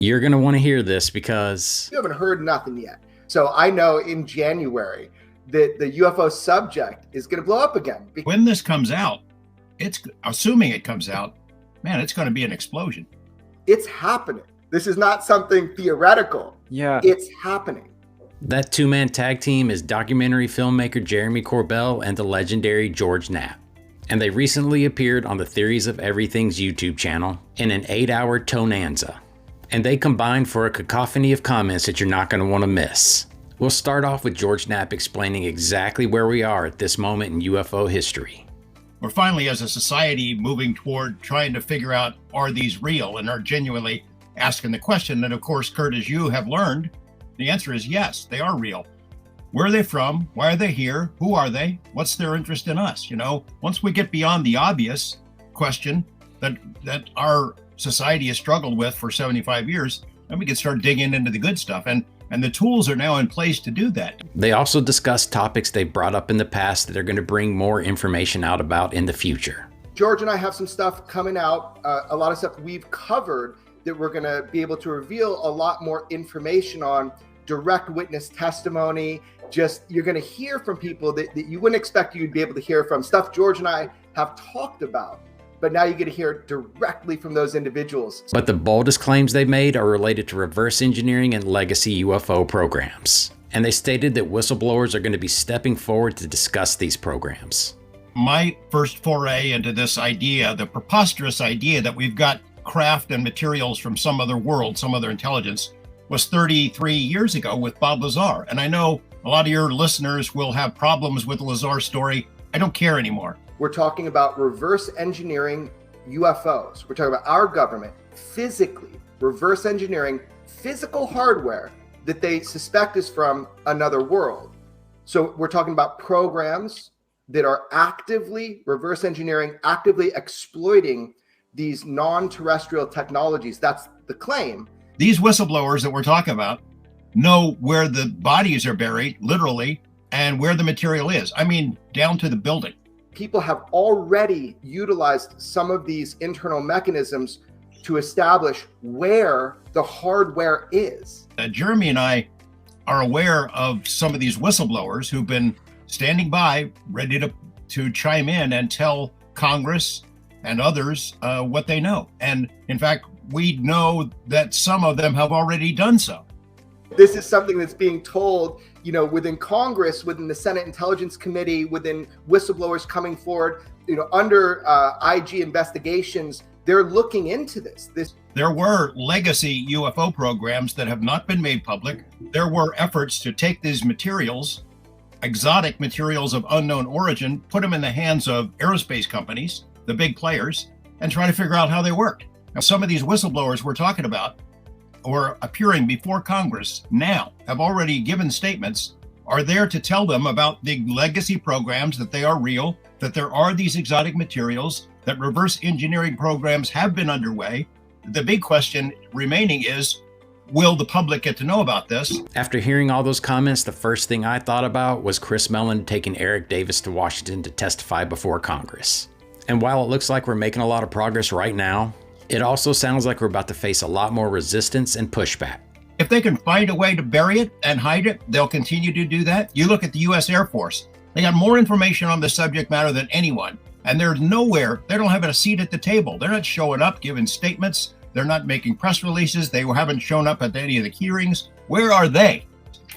You're going to want to hear this because You haven't heard nothing yet. So I know in January that the UFO subject is going to blow up again. When this comes out, it's assuming it comes out, man, it's going to be an explosion. It's happening. This is not something theoretical. Yeah. It's happening. that two-man tag team is documentary filmmaker Jeremy Corbell and the legendary George Knapp. And they recently appeared on the Theories of Everything's YouTube channel in an 8-hour tonanza. And they combined for a cacophony of comments that you're not going to want to miss. We'll start off with George Knapp explaining exactly where we are at this moment in UFO history. We're finally, as a society, moving toward trying to figure out, are these real, and are genuinely asking the question. And of course, Kurt, as you have learned, the answer is yes, they are real. Where are they from? Why are they here? Who are they? What's their interest in us? You know, once we get beyond the obvious question that our society has struggled with for 75 years, then we can start digging into the good stuff. And the tools are now in place to do that. They also discuss topics they brought up in the past that are going to bring more information out about in the future. George and I have some stuff coming out, a lot of stuff we've covered that we're going to be able to reveal a lot more information on, direct witness testimony. Just, you're going to hear from people that you wouldn't expect you'd be able to hear from, stuff George and I have talked about. But now you get to hear directly from those individuals. But the boldest claims they made are related to reverse engineering and legacy UFO programs. And they stated that whistleblowers are going to be stepping forward to discuss these programs. My first foray into this idea, the preposterous idea that we've got craft and materials from some other world, some other intelligence, was 33 years ago with Bob Lazar. And I know a lot of your listeners will have problems with the Lazar story. I don't care anymore. We're talking about reverse engineering UFOs. We're talking about our government physically reverse engineering physical hardware that they suspect is from another world. So we're talking about programs that are actively reverse engineering, actively exploiting these non-terrestrial technologies. That's the claim. These whistleblowers that we're talking about know where the bodies are buried, literally, and where the material is. I mean, down to the building. People have already utilized some of these internal mechanisms to establish where the hardware is. Jeremy and I are aware of some of these whistleblowers who've been standing by, ready to chime in and tell Congress and others what they know. And in fact, we know that some of them have already done so. This is something that's being told, you know, within Congress, within the Senate Intelligence Committee, within whistleblowers coming forward, you know, under IG investigations. They're looking into this. There were legacy UFO programs that have not been made public. There were efforts to take these materials, exotic materials of unknown origin, put them in the hands of aerospace companies, the big players, and try to figure out how they worked. Now, some of these whistleblowers we're talking about, or appearing before Congress now, have already given statements, are there to tell them about the legacy programs, that they are real, that there are these exotic materials, that reverse engineering programs have been underway. The big question remaining is, will the public get to know about this? After hearing all those comments, the first thing I thought about was Chris Mellon taking Eric Davis to Washington to testify before Congress. And while it looks like we're making a lot of progress right now, it also sounds like we're about to face a lot more resistance and pushback. If they can find a way to bury it and hide it, they'll continue to do that. You look at the U.S. Air Force. They got more information on the subject matter than anyone. And there's nowhere, they don't have a seat at the table. They're not showing up, giving statements. They're not making press releases. They haven't shown up at any of the hearings. Where are they?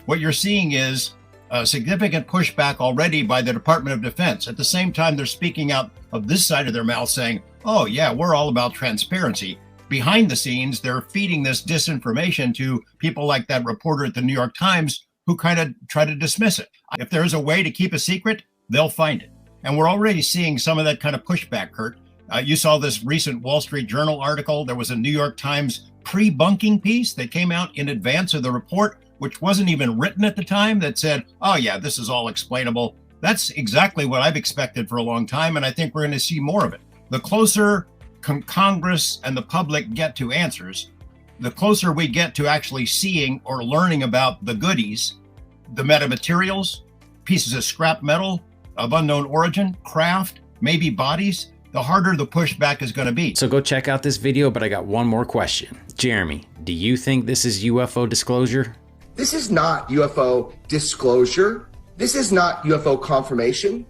What you're seeing is a significant pushback already by the Department of Defense. At the same time, they're speaking out of this side of their mouth saying, oh yeah, we're all about transparency. Behind the scenes, they're feeding this disinformation to people like that reporter at the New York Times who kind of try to dismiss it. If there's a way to keep a secret, they'll find it. And we're already seeing some of that kind of pushback, Kurt. You saw this recent Wall Street Journal article. There was a New York Times pre-bunking piece that came out in advance of the report, which wasn't even written at the time, that said, oh yeah, this is all explainable. That's exactly what I've expected for a long time, and I think we're going to see more of it. The closer Congress and the public get to answers, the closer we get to actually seeing or learning about the goodies, the metamaterials, pieces of scrap metal of unknown origin, craft, maybe bodies. the harder the pushback is going to be. So go check out this video, but I got one more question. Jeremy, do you think this is UFO disclosure? This is not UFO disclosure. This is not UFO confirmation.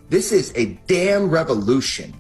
This is a damn revolution.